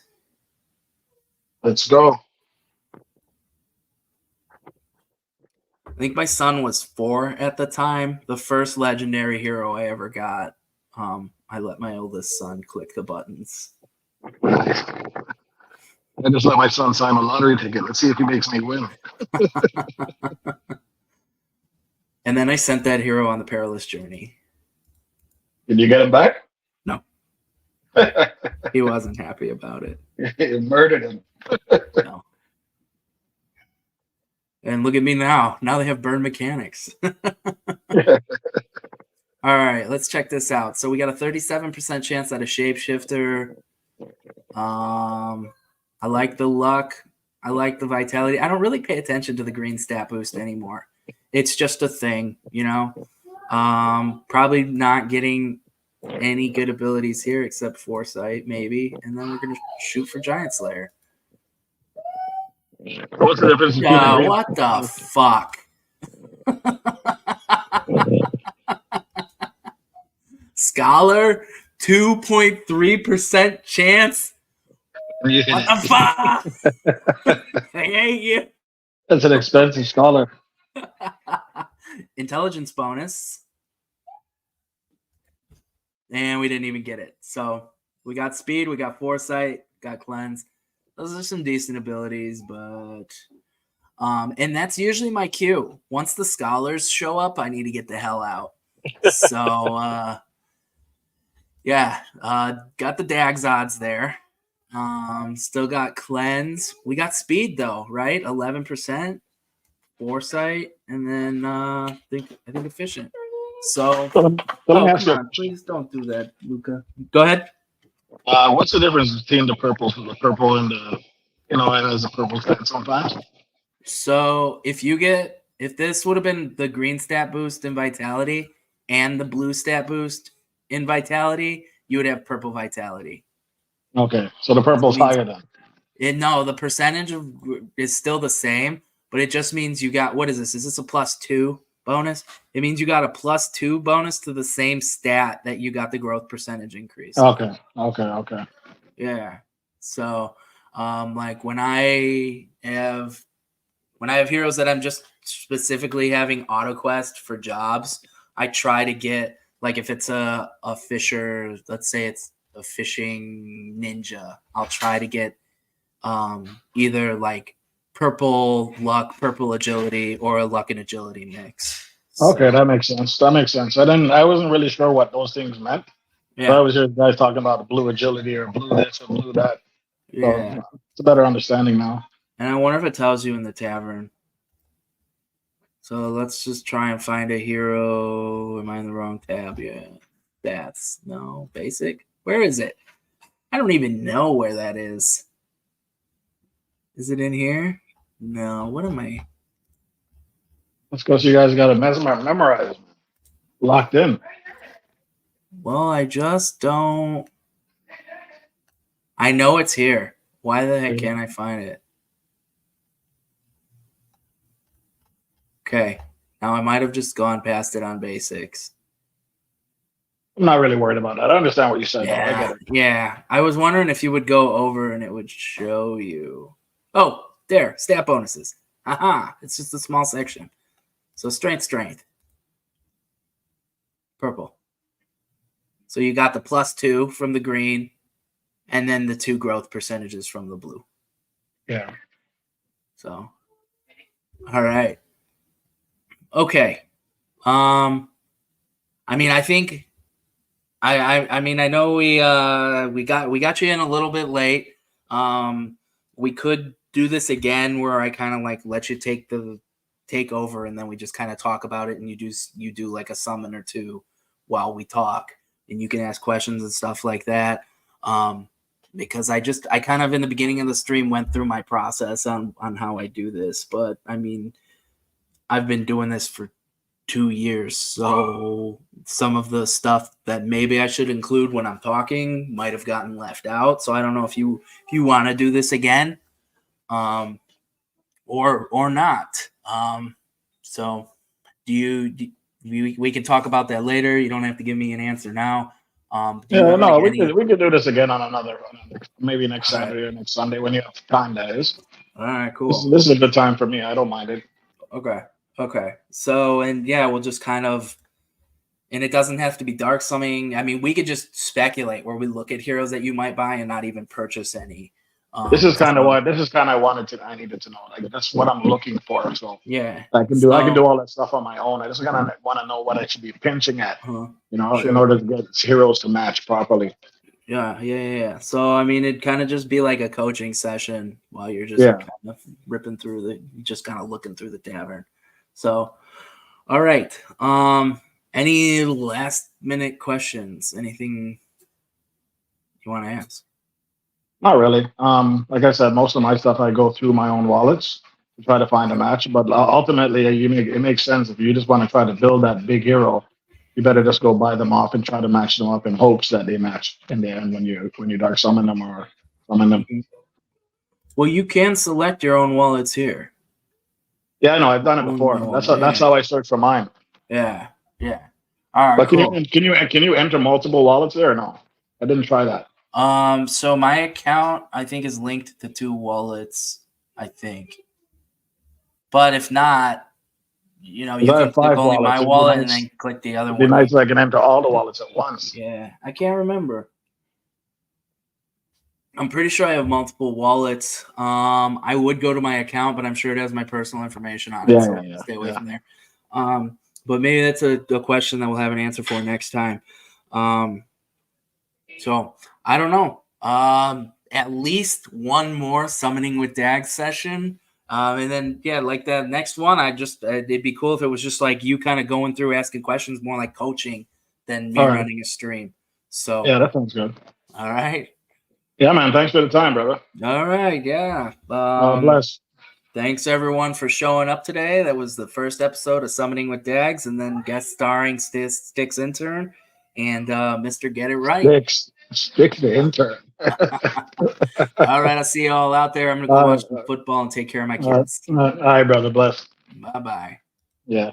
Let's go. I think my son was 4 at the time. The first legendary hero I ever got, I let my oldest son click the buttons. I just let my son sign a lottery ticket. Let's see if he makes me win. And then I sent that hero on the perilous journey. Did you get him back? No. He wasn't happy about it. You murdered him. No. And look at me now. Now they have burn mechanics. All right, let's check this out. So we got a 37% chance that a shapeshifter I like the luck. I like the vitality. I don't really pay attention to the green stat boost anymore. It's just a thing, you know. Probably not getting any good abilities here except Foresight, maybe, and then we're gonna shoot for Giant Slayer. What's the difference between a green? What the fuck? Scholar, 2.3% chance. What the fuck? I hate you. That's an expensive scholar. Intelligence bonus. And we didn't even get it. So we got speed, we got foresight, got cleanse. Those are some decent abilities, but and that's usually my cue. Once the scholars show up, I need to get the hell out. So yeah, got the Daggs odds there. Still got cleanse. We got speed though, right? 11%, foresight, and then I think efficient. So let me ask you. Please don't do that, Luca. Go ahead. What's the difference between the purple and the, and as a purple stat sometimes? So if this would have been the green stat boost in vitality and the blue stat boost in vitality, you would have purple vitality. Okay, so the purple's higher then. No, the percentage is still the same, but it just means you got, what is this? Is this a +2 bonus? It means you got a +2 bonus to the same stat that you got the growth percentage increase. Okay. Yeah. So, like when I have heroes that I'm just specifically having auto quest for jobs, I try to get, like, if it's a fisher, let's say it's a fishing ninja, I'll try to get either like purple luck, purple agility, or a luck and agility mix. Okay, that makes sense. I wasn't really sure what those things meant. Yeah. So I was just guys talking about the blue agility or blue this or blue that. Yeah. So it's a better understanding now. And I wonder if it tells you in the tavern. So let's just try and find a hero. Am I in the wrong tab? Yeah. That's no basic. Where is it? I don't even know where that is. Is it in here? No. What am I? That's because you guys got to memorize. Locked in. Well, I just don't. I know it's here. Why the heck can't I find it? Okay. Now I might have just gone past it on basics. I'm not really worried about that. I understand what you said. Yeah, though. I get it. Yeah. I was wondering if you would go over and it would show you. Oh, there. Stat bonuses. Haha. It's just a small section. So strength. Purple. So you got the +2 from the green and then the 2 growth percentages from the blue. Yeah. So, all right. Okay. I mean, I think I mean, I know we got you in a little bit late. We could do this again where I kind of like let you take over and then we just kind of talk about it and you do like a summon or two while we talk and you can ask questions and stuff like that. Because I kind of in the beginning of the stream went through my process on how I do this, but I mean, I've been doing this for 2 years, so some of the stuff that maybe I should include when I'm talking might have gotten left out. So I don't know if you want to do this again, or not. So we can talk about that later. You don't have to give me an answer now. We could do this again on another maybe next Saturday or next Sunday when you have time. That is. All right, cool. This is a good time for me. I don't mind it. Okay. So, and yeah, we'll just kind of, and it doesn't have to be dark summing. I mean, we could just speculate where we look at heroes that you might buy and not even purchase any. This is kind of I needed to know. Like that's what I'm looking for. So yeah, I can do all that stuff on my own. I just want to know what I should be pinching at, in order to get heroes to match properly. Yeah. So I mean, it'd kind of just be like a coaching session while you're just kind of ripping through just kind of looking through the tavern. So, all right. Any last minute questions? Anything you want to ask? Not really. Like I said, most of my stuff I go through my own wallets to try to find a match. But ultimately, it makes sense if you just want to try to build that big hero. You better just go buy them off and try to match them up in hopes that they match in the end when you dark summon them or summon them. Well, you can select your own wallets here. Yeah, I know. I've done it before. That's how I search for mine. Yeah. All right. But Cool. can you enter multiple wallets there or no? I didn't try that. So my account I think is linked to 2 wallets, I think. But if not, you can click only my wallet and then click the other one. It'd be nice if I can enter all the wallets at once. Yeah, I can't remember. I'm pretty sure I have multiple wallets. I would go to my account, but I'm sure it has my personal information on it. Yeah. Stay away from there. But maybe that's a question that we'll have an answer for next time. So I don't know. At least one more summoning with Daggs session. And then, like that next one, it'd be cool if it was just like you kind of going through asking questions, more like coaching than me running a stream. So yeah, that sounds good. All right. Yeah, man. Thanks for the time, brother. All right. Yeah. Bless. Thanks everyone for showing up today. That was the first episode of Summoning with Daggs, and then guest starring Sticks Intern and Mr. Get It Right. Sticks the intern. All right, I'll see you all out there. I'm gonna go watch some football and take care of my kids. All right, brother. Bless. Bye-bye. Yeah.